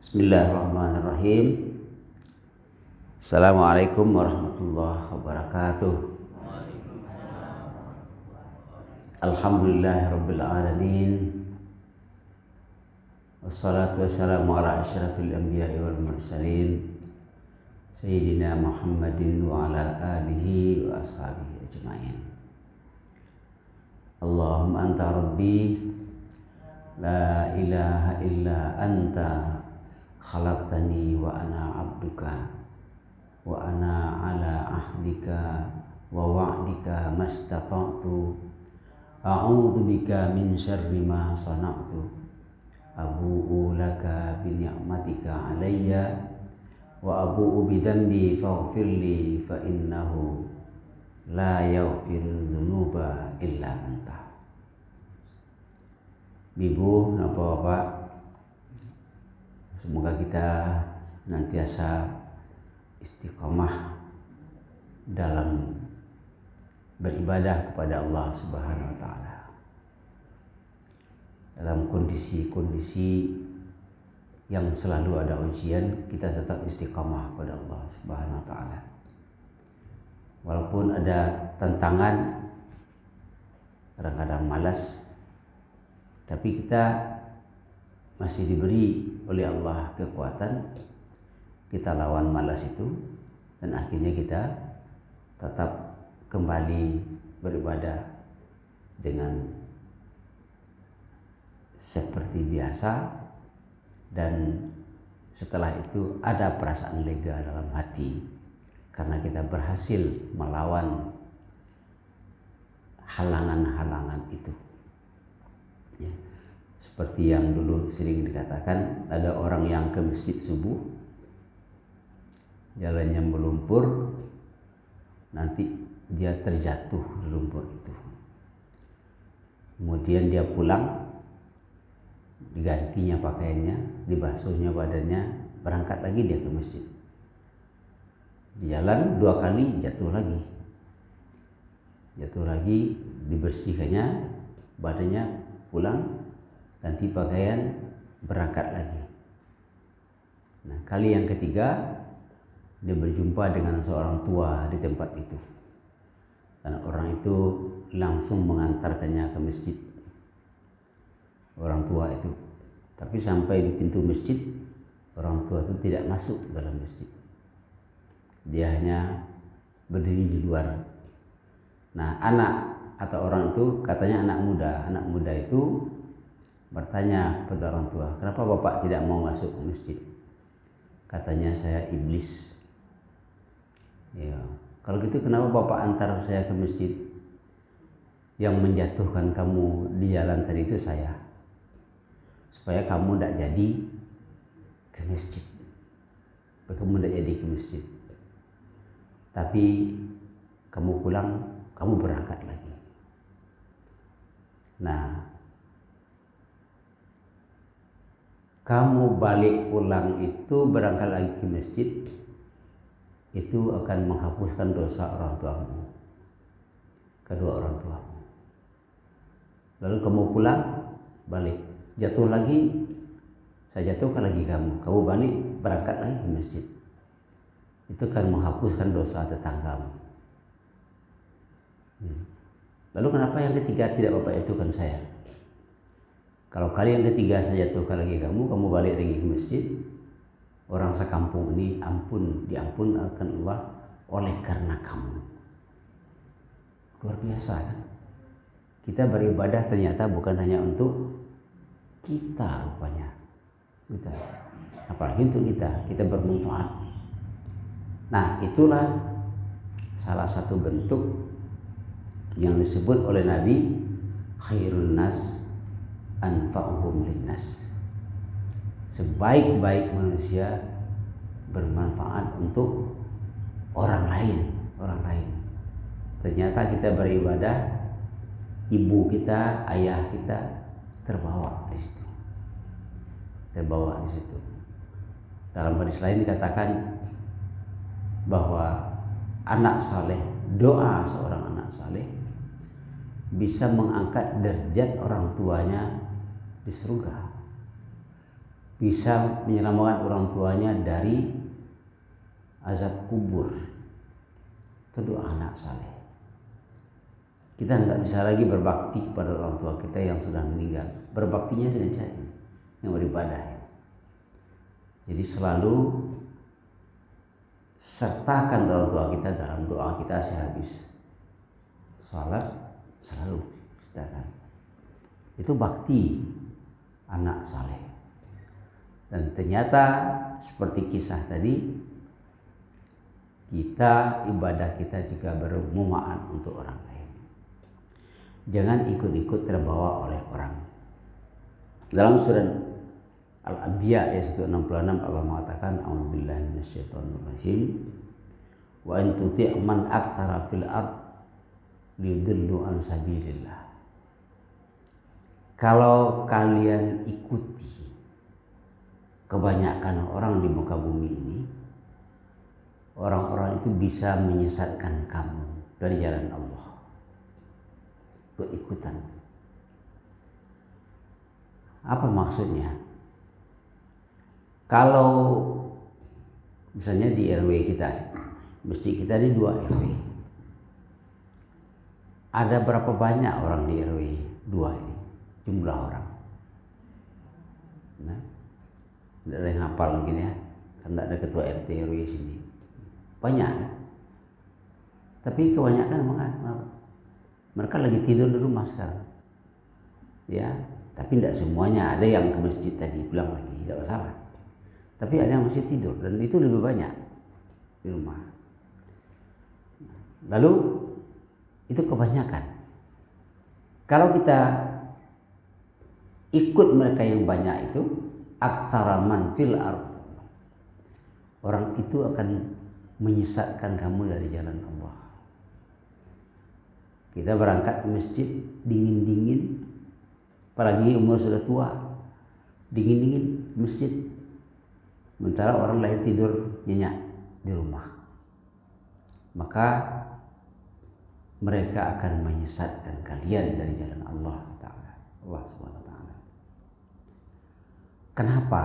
Bismillahirrahmanirrahim. Assalamualaikum warahmatullahi wabarakatuh. Alhamdulillahirabbil alamin. Wassalatu wassalamu ala asyrafil anbiya'i wal mursalin sayyidina Muhammadin wa ala alihi wa ashabihi ajmain. Allahumma anta rabbi la ilaha illa anta khalaqtani wa ana abduka wa ana ala ahdika wa wa'dika mastata'tu a'udzu bika min syarri ma sana'tu abu'u laka bi ni'matika alayya wa abu'u bi dhanbi faghfirli fa innahu la yaghfiru dzunuba illa anta. Bibu napa Bapak, semoga kita nantiasa istiqomah dalam beribadah kepada Allah Subhanahu wa taala. Dalam kondisi-kondisi yang selalu ada ujian, kita tetap istiqomah kepada Allah Subhanahu wa taala. Walaupun ada tantangan, kadang-kadang malas, tapi kita masih diberi oleh Allah kekuatan, kita lawan malas itu, dan akhirnya kita tetap kembali beribadah dengan seperti biasa, dan setelah itu ada perasaan lega dalam hati karena kita berhasil melawan halangan-halangan itu. Ya. Seperti yang dulu sering dikatakan, ada orang yang ke masjid subuh, jalannya melumpur, nanti dia terjatuh di lumpur itu. Kemudian dia pulang, digantinya pakaiannya, dibasuhnya badannya, berangkat lagi dia ke masjid. Di jalan 2 kali jatuh lagi, dibersihkannya badannya, pulang, ganti pakaian, berangkat lagi. Nah, kali yang ketiga dia berjumpa dengan seorang tua di tempat itu, dan orang itu langsung mengantarkannya ke masjid, orang tua itu. Tapi sampai di pintu masjid, orang tua itu tidak masuk dalam masjid, dia hanya berdiri di luar. Nah, anak atau orang itu katanya anak muda itu bertanya kepada orang tua, kenapa bapak tidak mau masuk ke masjid? Katanya, saya iblis. Ya, kalau gitu kenapa bapak antar saya ke masjid? Yang menjatuhkan kamu di jalan tadi itu saya, supaya kamu tidak jadi ke masjid. Tapi kamu pulang, kamu berangkat lagi. Nah, kamu balik pulang itu, berangkat lagi ke masjid, itu akan menghapuskan dosa orang tuamu, kedua orang tuamu. Lalu kamu pulang, balik, jatuh lagi, saya jatuhkan lagi kamu balik, berangkat lagi ke masjid. Itu kan menghapuskan dosa tetanggamu. Lalu kenapa yang ketiga tidak bapak jatuhkan saya? Kalau kali yang ketiga saya jatuhkan lagi kamu balik lagi ke masjid, orang sekampung ini diampun akan Allah oleh karena kamu. Luar biasa kan? Kita beribadah ternyata bukan hanya untuk kita rupanya. Apalagi untuk kita bermanfaat. Nah, itulah salah satu bentuk yang disebut oleh Nabi, khairun nas anfa'uhum linnas. Sebaik-baik manusia bermanfaat untuk orang lain. Ternyata kita beribadah, ibu kita, ayah kita terbawa di situ. Dalam hadis lain dikatakan bahwa anak saleh, doa seorang anak saleh bisa mengangkat derajat orang tuanya di surga, bisa menyelamatkan orang tuanya dari azab kubur. Itu doa anak saleh. Kita nggak bisa lagi berbakti kepada orang tua kita yang sudah meninggal. Berbaktinya dengan cara ini, yang beribadah. Jadi selalu sertakan orang tua kita dalam doa kita sehabis salat, selalu sertakan. Itu bakti anak saleh. Dan ternyata seperti kisah tadi, kita ibadah kita juga bermanfaat untuk orang lain. Jangan ikut-ikut terbawa oleh orang. Dalam surat Al-Anbiya ayat 166 Allah mengatakan, a'udzubillahi minasyaitonirrajim, wa in tuti' man aktsara fil ard liyudillu an sabilillah. Kalau kalian ikuti kebanyakan orang di muka bumi ini, orang-orang itu bisa menyesatkan kamu dari jalan Allah. Ikut-ikutan. Apa maksudnya? Kalau misalnya di RW kita, masjid kita di 2 RW. Ada berapa banyak orang di RW 2 ini? Jumlah orang. Nah, tidak ada yang hafal mungkin ya, karena ada ketua RT RW sini. Banyak kan? Tapi kebanyakan mereka lagi tidur di rumah sekarang. Ya, tapi tidak semuanya. Ada yang ke masjid tadi pulang lagi, tidak masalah. Tapi ada yang masih tidur dan itu lebih banyak di rumah. Lalu itu kebanyakan. Kalau kita ikut mereka yang banyak itu, aktsaraman fil ard, orang itu akan menyesatkan kamu dari jalan Allah. Kita berangkat ke masjid dingin-dingin, apalagi umur sudah tua, dingin-dingin masjid. Sementara orang lain tidur nyenyak di rumah. Maka mereka akan menyesatkan kalian dari jalan Allah Ta'ala. Allah Subhanahu wa Ta'ala. Kenapa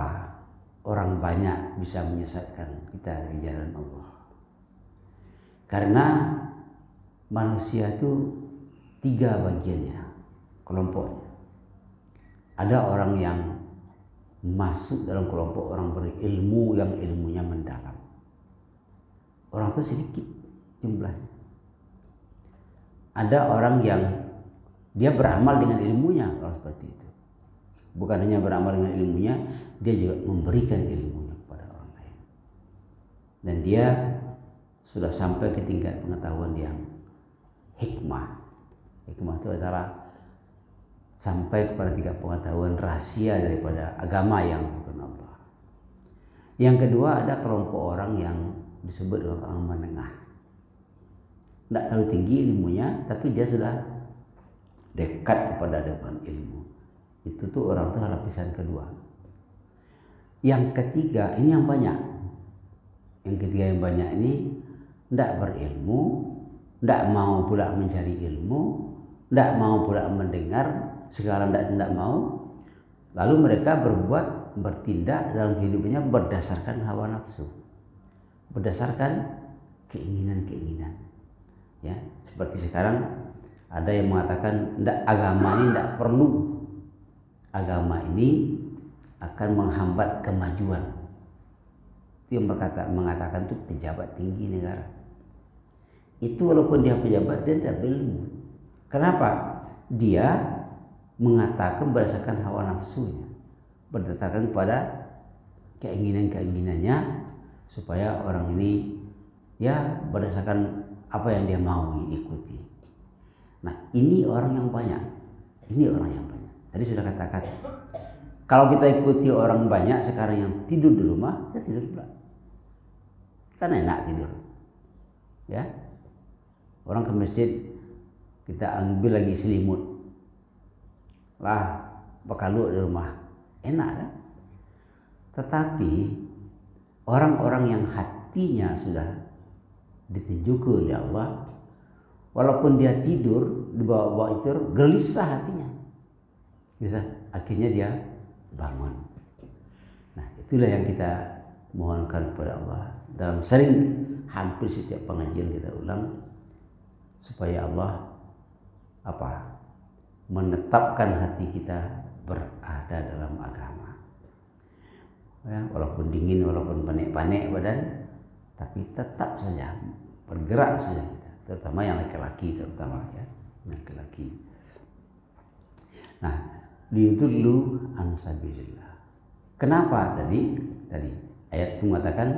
orang banyak bisa menyesatkan kita dari jalan Allah? Karena manusia itu 3 bagiannya, kelompoknya. Ada orang yang masuk dalam kelompok orang berilmu yang ilmunya mendalam. Orang itu sedikit jumlahnya. Ada orang yang dia beramal dengan ilmunya, orang seperti itu. Bukan hanya beramal dengan ilmunya, dia juga memberikan ilmunya kepada orang lain. Dan dia sudah sampai ke tingkat pengetahuan yang hikmah. Hikmah itu adalah sampai kepada tingkat pengetahuan rahasia daripada agama yang bukan Allah. Yang kedua, ada kelompok orang yang disebut orang menengah. Tidak terlalu tinggi ilmunya, tapi dia sudah dekat kepada depan ilmu. Itu tuh orang tuh lapisan kedua. Yang ketiga, ini yang banyak. Yang ketiga yang banyak ini tidak berilmu, tidak mau pula mencari ilmu, tidak mau pula mendengar, sekarang tidak mau. Lalu mereka bertindak dalam hidupnya berdasarkan hawa nafsu, berdasarkan keinginan-keinginan. Ya, seperti sekarang ada yang mengatakan agama ini tidak perlu. Agama ini akan menghambat kemajuan. Itu yang mengatakan itu pejabat tinggi negara. Itu walaupun dia pejabat, dia tidak berilmu. Kenapa? Dia mengatakan berdasarkan hawa nafsunya, berdasarkan pada keinginan-keinginannya, supaya orang ini ya berdasarkan apa yang dia mau ikuti. Nah, ini orang yang banyak. Ini orang yang banyak. Tadi sudah katakan, kalau kita ikuti orang banyak sekarang yang tidur di rumah, kita tidur pula. Kan enak tidur. Ya. Orang ke masjid, kita ambil lagi selimut. Lah, bekaluk di rumah. Enak kan? Tetapi orang-orang yang hatinya sudah ditunjukkan oleh Allah, walaupun dia tidur di bawah-bawah itu, gelisah hatinya. bisa akhirnya dia bangun. Nah, itulah yang kita mohonkan kepada Allah dalam hampir setiap pengajian kita ulang, supaya Allah menetapkan hati kita berada dalam agama. Ya, walaupun dingin, walaupun panik-panik badan, tapi tetap saja bergerak saja kita, terutama yang laki-laki, laki-laki. Nah, liyudullu an sabilillah. Kenapa tadi ayat itu mengatakan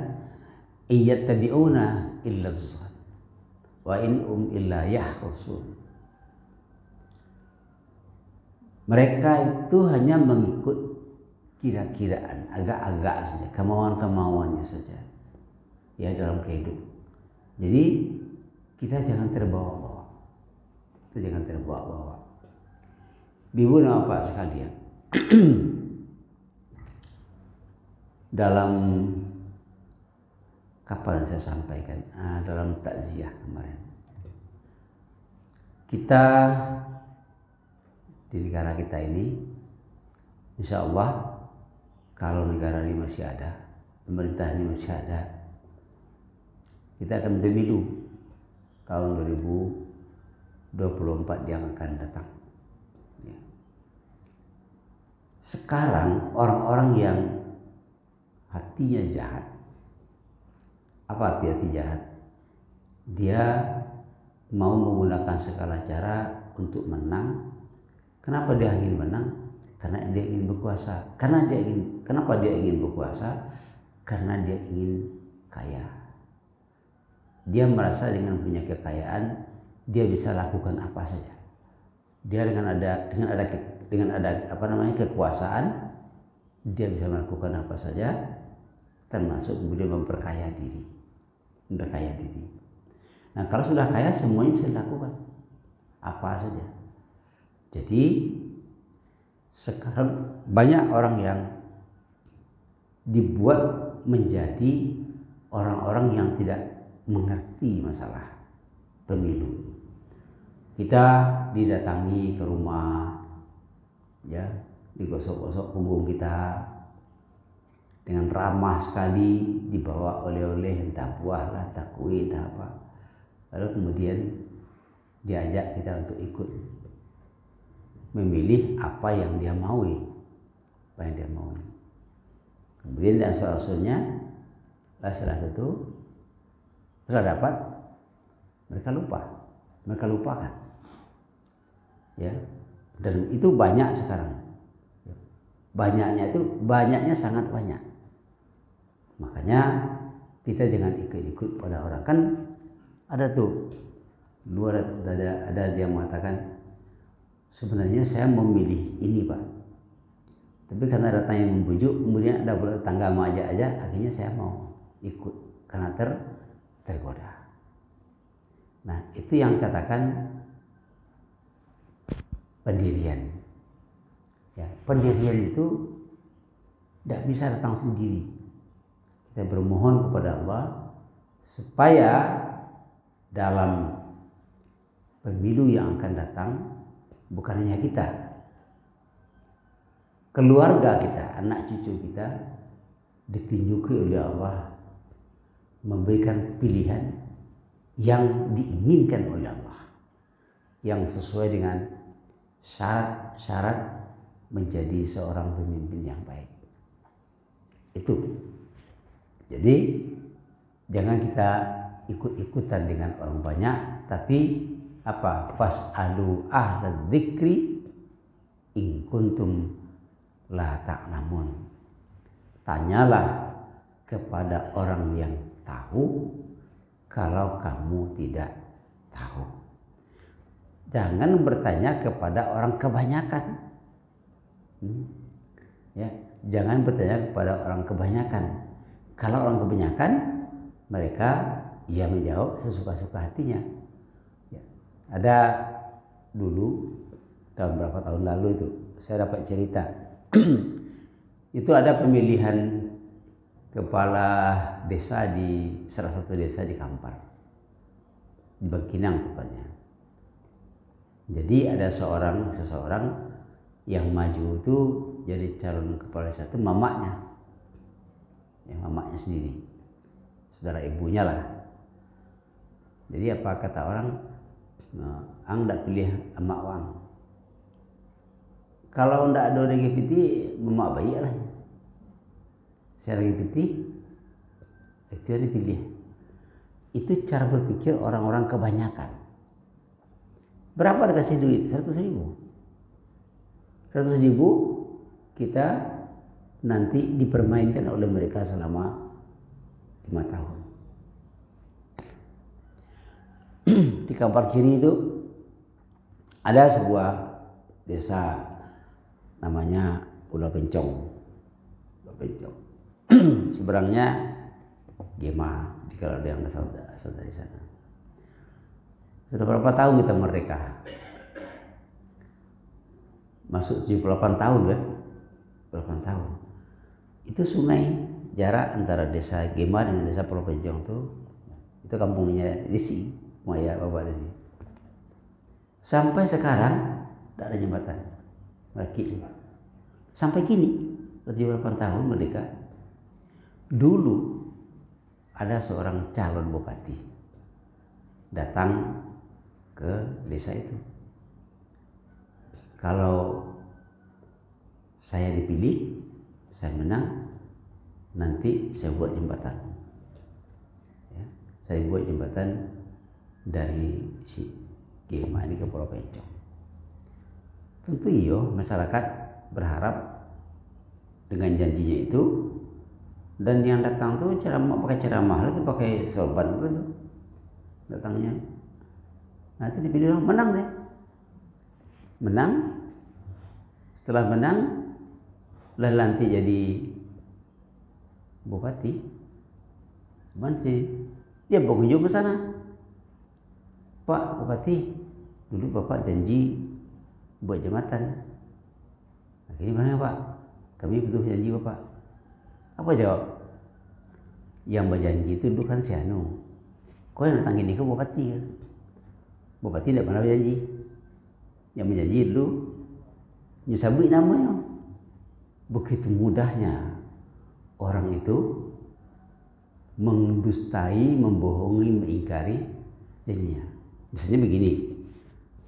iyattabi'una illa dzan wa in illa yahrusun. Mereka itu hanya mengikut kira-kiraan, agak-agak saja, kemauan-kemauannya saja ya dalam kehidupan. Jadi kita jangan terbawa-bawa. Ibu dan bapak sekalian, dalam kapan saya sampaikan, dalam takziah kemarin, kita di negara kita ini, insya Allah kalau negara ini masih ada, pemerintah ini masih ada, kita akan pemilu tahun 2024 yang akan datang. Ya. Sekarang orang-orang yang hatinya jahat, apa arti hati jahat? Dia mau menggunakan segala cara untuk menang. Kenapa dia ingin menang? Karena dia ingin berkuasa. Kenapa dia ingin berkuasa? Karena dia ingin kaya. Dia merasa dengan punya kekayaan dia bisa lakukan apa saja. Dia dengan ada kekuasaan, dia bisa melakukan apa saja, termasuk kemudian memperkaya diri. Nah, kalau sudah kaya semuanya bisa dilakukan apa saja. Jadi sekarang banyak orang yang dibuat menjadi orang-orang yang tidak mengerti masalah pemilu. Kita didatangi ke rumah, ya, digosok-gosok punggung kita, dengan ramah sekali dibawa oleh-oleh, entah buah lah, entah kue, entah apa. Lalu kemudian diajak kita untuk ikut memilih apa yang dia maui. Kemudian di asal-asalnya salah satu setelah dapat mereka lupakan. Ya. Dan itu banyak sekarang. Banyaknya sangat banyak. Makanya kita jangan ikut-ikut pada orang. Kan ada tuh ada dia mengatakan, sebenarnya saya memilih ini Pak, tapi karena datang yang membujuk, kemudian ada tetangga mengajak aja, akhirnya saya mau ikut karena tergoda. Nah, itu yang katakan pendirian. Ya, pendirian itu tidak bisa datang sendiri. Kita bermohon kepada Allah supaya dalam pemilu yang akan datang, bukan hanya kita, keluarga kita, anak cucu kita ditunjuki oleh Allah memberikan pilihan yang diinginkan oleh Allah, yang sesuai dengan syarat-syarat menjadi seorang pemimpin yang baik. Itu. Jadi jangan kita ikut-ikutan dengan orang banyak, tapi fas'alu ahla dzikri in kuntum la ta'lamun. Tanyalah kepada orang yang tahu kalau kamu tidak tahu. Jangan bertanya kepada orang kebanyakan. Ya, jangan bertanya kepada orang kebanyakan. Kalau orang kebanyakan, mereka menjawab sesuka-suka hatinya. Ya. Ada dulu berapa tahun lalu itu saya dapat cerita. Itu ada pemilihan kepala desa di salah satu desa di Kampar, di Bangkinang tepatnya. Jadi ada seseorang yang maju itu jadi calon kepala desa itu mamanya, ya mamanya sendiri, saudara ibunya lah. Jadi apa kata orang, nah, ang ndak pilih emak wang. Kalau ndak ada LGBT, emak bayi lah. Saya LGBT, itu yang dipilih. Itu cara berpikir orang-orang kebanyakan. Berapa dikasih duit? 100.000. 100.000 kita nanti dipermainkan oleh mereka selama 5 tahun. Di kampar kiri itu ada sebuah desa namanya Pulau Pencong. Pulau Pencong. Seberangnya Gema, kalau ada yang asal dari sana. Sudah berapa tahun kita merdeka? Masuk 78 tahun kan? 8 tahun. Itu sungai jarak antara desa Gema dengan desa Pulau Pencong itu kampungnya Desi, Maya Bapak Desi. Sampai sekarang tidak ada jembatan. Sampai kini 78 tahun merdeka. Dulu ada seorang calon bupati datang ke desa itu. Kalau saya dipilih, saya menang, nanti saya buat jembatan. Ya, saya buat jembatan dari si Gema ini ke Pulau Pencong. Tentu masyarakat berharap dengan janjinya itu, dan yang datang tuh pakai ceramah itu pakai sorban itu datangnya. Nah itu dipilih orang, menang deh. Menang, setelah menang lah nanti jadi bupati. Cuman sih dia berkunjung ke sana. Pak Bupati, dulu Bapak janji buat jembatan. Akhirnya mana Pak? Kami butuh janji Bapak. Apa jawab? Yang berjanji itu dulu kan si Anu. Kau yang datang ini ke Bupati kan? Bupati tidak pernah berjanji. Yang berjanji dulu Nyusabui namanya. Begitu mudahnya orang itu mendustai, membohongi, mengingkari janjinya. Misalnya begini,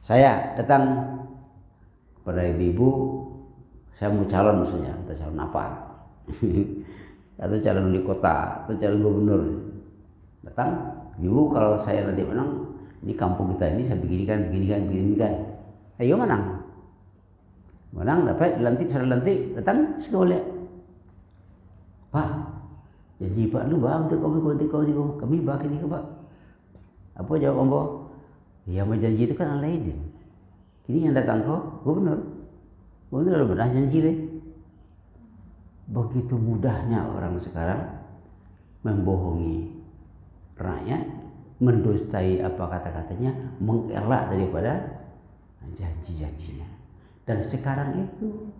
saya datang kepada ibu-ibu, saya mau calon misalnya, entah calon apa, atau calon wali kota, atau calon gubernur. Datang, ibu kalau saya nanti menang, ini kampung kita ini saya beginikan. Ayo menang. Menang dapat dilantik, sudah lantik, datang sekolah. Pak, janji Pak lu bang untuk kami bagi ini ke Pak. Apa jawab Ombo? Yang berjanji itu kan Alaidin. Kini yang datang kau gubernur. Gubernur benar janji deh. Begitu mudahnya orang sekarang membohongi rakyat, mendustai apa kata-katanya, mengelak daripada janji-janjinya. Dan sekarang itu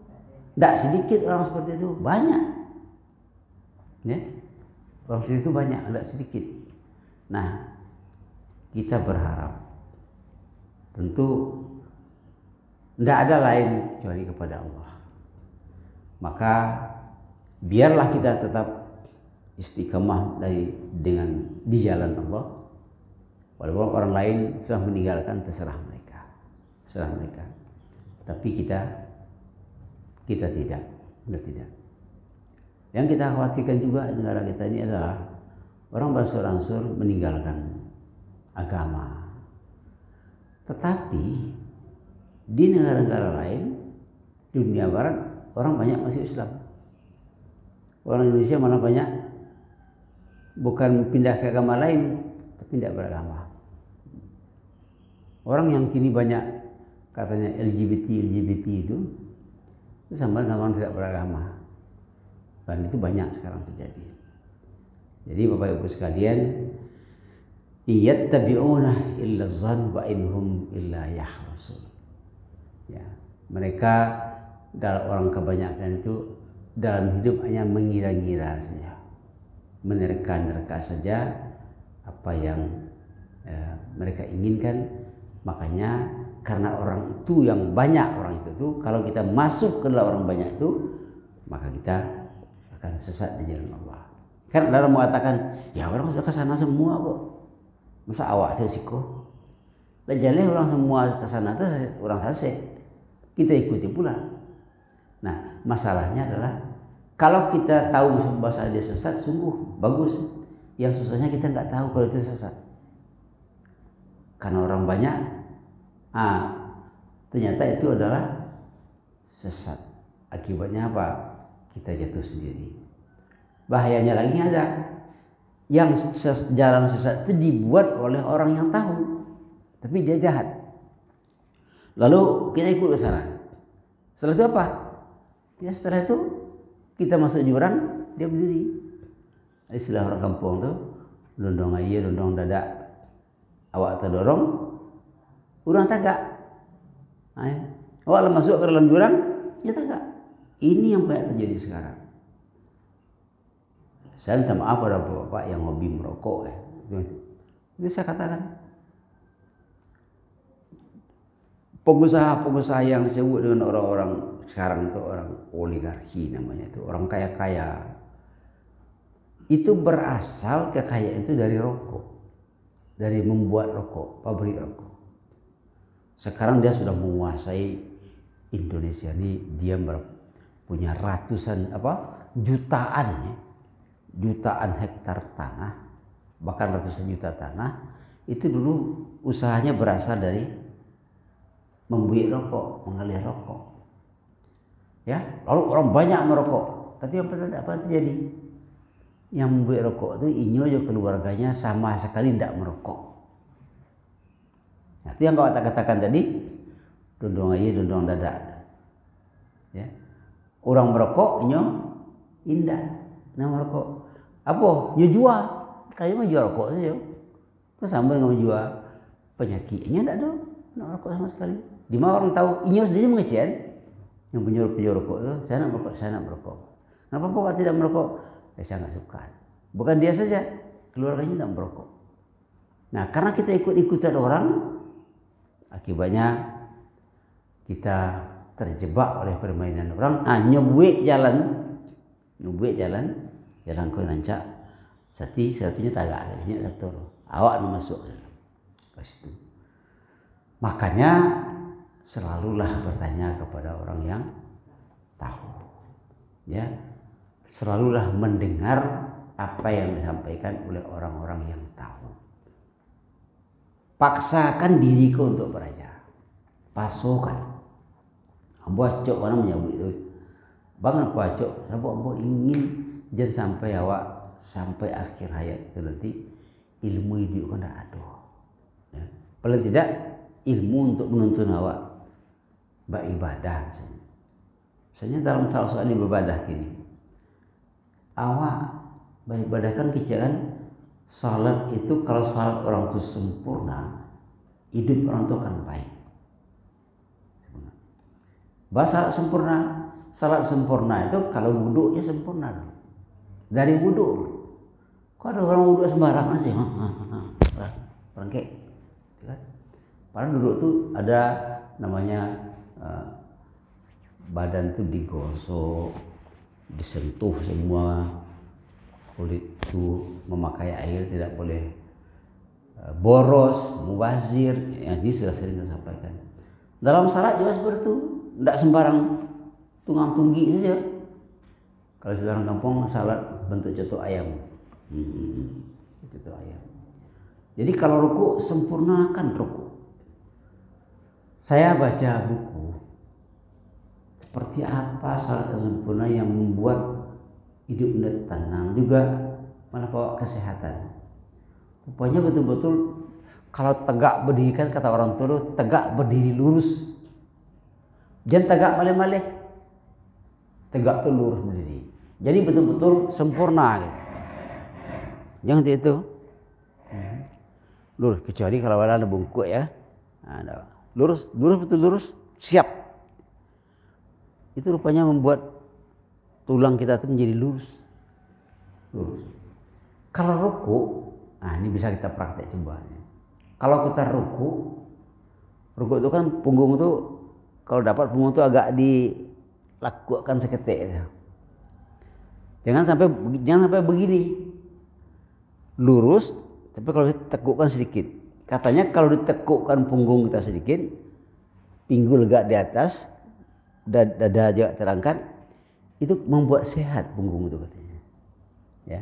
tidak sedikit orang seperti itu, banyak. Ya, orang seperti itu banyak, tidak sedikit. Nah, kita berharap tentu tidak ada lain kecuali kepada Allah. Maka biarlah kita tetap istiqamah di jalan Allah. Walaupun orang lain sudah meninggalkan, terserah mereka. Tapi kita tidak. Yang kita khawatirkan juga negara kita ini adalah orang berangsur-angsur meninggalkan agama. Tetapi di negara-negara lain, di dunia barat, orang banyak masuk Islam. Orang Indonesia malah banyak bukan pindah ke agama lain, tapi tidak beragama. Orang yang kini banyak katanya LGBT itu sama dengan orang tidak beragama. Dan itu banyak sekarang terjadi. Jadi Bapak Ibu sekalian, yattabi'una illa dhann wa inhum illa yakhrusun. Ya, mereka dalam orang kebanyakan itu dalam hidup hanya mengira-ngira saja, menerka-nerka saja apa yang mereka inginkan. Makanya karena orang itu yang banyak orang itu tuh, kalau kita masuk ke dalam orang banyak itu, maka kita akan sesat di jalan Allah. Kan ada orang mengatakan, ya orang sudah ke sana semua kok, masa awak siko? Lah jaleh orang semua ke sana itu orang sase, kita ikuti pula. Nah masalahnya adalah kalau kita tahu bahasa dia sesat, sungguh bagus. Yang susahnya kita nggak tahu kalau itu sesat. Karena orang banyak, ternyata itu adalah sesat. Akibatnya apa? Kita jatuh sendiri. Bahayanya lagi ada yang jalan sesat itu dibuat oleh orang yang tahu, tapi dia jahat. Lalu kita ikut ke sana. Setelah itu apa? Ya setelah itu kita masuk jurang, dia berdiri. Istilah orang kampung tuh, dondong aja, dondong dadak, awak terdorong, urang tagak. Awak masuk ke dalam jurang, dia tagak. Ini yang banyak terjadi sekarang. Saya minta maaf pada bapak yang hobi merokok ya. Itu saya katakan, pengusaha-pengusaha yang disebut dengan orang-orang sekarang itu orang oligarki namanya itu, orang kaya-kaya. Itu berasal kekayaan itu dari rokok, dari membuat rokok, pabrik rokok. Sekarang dia sudah menguasai Indonesia ini, dia punya ratusan jutaan hektar tanah, bahkan ratusan juta tanah. Itu dulu usahanya berasal dari membuat rokok, mengalir rokok. Ya, lalu orang banyak merokok, tapi apa terjadi? Yang membuat rokok itu inyo keluarganya sama sekali tidak merokok. Nah, itu yang kau katakan tadi, dondong aja, dondong dadak. Ya, orang merokok inyo indah, nah merokok. Apa? Nyo jual, kayaknya mau jual rokok saja. Kau sambil nggak mau jual penyakitnya tidak ada, nak rokok sama sekali. Di mana orang tahu, inyo sendiri mengecen yang penjual rokok itu, saya nak merokok, saya nak merokok. Kenapa kok tidak merokok? Saya nggak suka. Bukan dia saja, keluarganya tidak merokok. Nah, karena kita ikut-ikutan orang, akibatnya kita terjebak oleh permainan orang. Nyobuik jalan kau rancak. Satunya tagak, satu. Awak nak masuk ke situ. Makanya selalulah bertanya kepada orang yang tahu. Ya. Selalulah mendengar apa yang disampaikan oleh orang-orang yang tahu. Paksakan diri kau untuk belajar. Pasokan. Ambo acok mana menyambut itu. Bang aku acok, ambo ingin jangan sampai awak sampai akhir hayat itu nanti ilmu hidup kan tidak ada. Ya. Paling tidak ilmu untuk menuntun awak beribadah. Misalnya dalam salah soal ibadah gini. Awak beribadah kan kecil salat itu, kalau salat orang itu sempurna, hidup orang itu akan baik. Bahasa salat sempurna itu kalau wuduknya sempurna. Dari wuduk, kok ada orang wuduk sembarangan sih? Perangkek. Padahal duduk itu ada namanya badan itu digosok, disentuh semua, kulit itu memakai air, tidak boleh boros, mubazir. Ya, ini sudah sering saya sampaikan. Dalam salat juga seperti itu, tidak sembarang tunggang-tunggi saja. Kalau di orang kampung salat bentuk contoh ayam, contoh ayam. Jadi kalau ruku, sempurnakan ruku. Saya baca buku seperti apa salat yang sempurna yang membuat hidup menjadi tenang, juga manfaat kesehatan. Rupanya betul-betul kalau tegak berdiri, kan kata orang tua, tegak berdiri lurus. Jangan tegak malih-malih. Tegak tuh lurus berdiri. Jadi betul-betul sempurna gitu. Jangan itu. Lurus, kecuali kalau ada bungkuk ya. Nah, lurus betul lurus, siap. Itu rupanya membuat tulang kita itu menjadi lurus. Kalau ruku, nah ini bisa kita praktek coba. Kalau kita ruku, Rukuk itu kan punggung itu kalau dapat punggung itu agak dilakukan seketik. Jangan sampai begini. Lurus, tapi kalau ditekukkan sedikit. Katanya kalau ditekukkan punggung kita sedikit, pinggul agak di atas, dada juga terangkat, itu membuat sehat punggung itu katanya. Ya.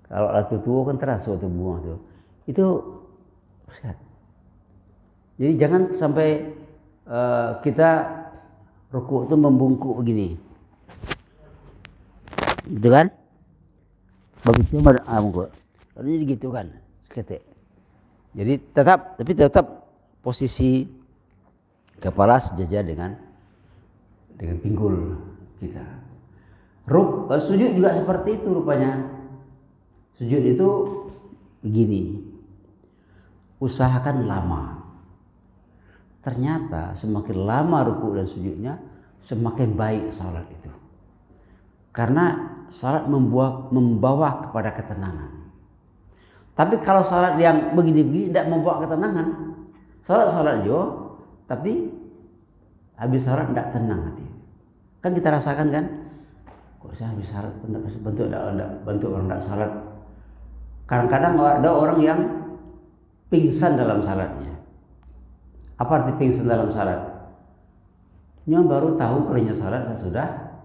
Kalau alat tua kan terasa tubuh itu sehat. Jadi jangan sampai kita rukuk itu membungkuk begini, gitu kan? Bagusnya bungkuk. Jadi gitu kan, seketik. Jadi tetap posisi kepala sejajar dengan pinggul kita. Sujud juga seperti itu rupanya. Sujud itu begini. Usahakan lama. Ternyata semakin lama rukuk dan sujudnya, semakin baik salat itu. Karena salat membawa kepada ketenangan. Tapi kalau salat yang begini-begini tidak membawa ketenangan, salat juga, tapi habis salat tidak tenang hati. Kan kita rasakan kan? Kok saya habis salat bentuk orang tidak salat. Kadang-kadang ada orang yang pingsan dalam salatnya. Apa arti pingsan dalam salat? Nyon baru tahu kalau salat sudah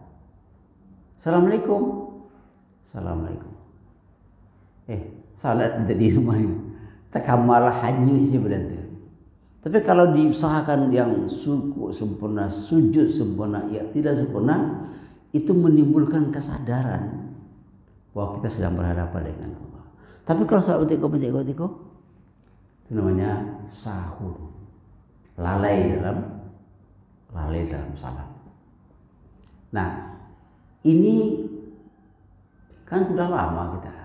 Assalamualaikum. Assalamualaikum. Salat tidak di rumah ini. Takamalah hanyut sebenarnya. Tapi kalau diusahakan yang suku sempurna, sujud sempurna, ya tidak sempurna, itu menimbulkan kesadaran bahwa kita sedang berhadapan dengan Allah. Tapi kalau salat betiko, itu namanya sahur. Lalai dalam salat. Nah, ini kan sudah lama kita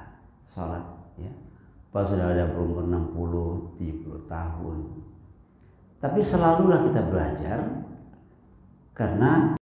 salat, ya. Pas sudah ada berumur 60, 70 tahun. Tapi selalulah kita belajar karena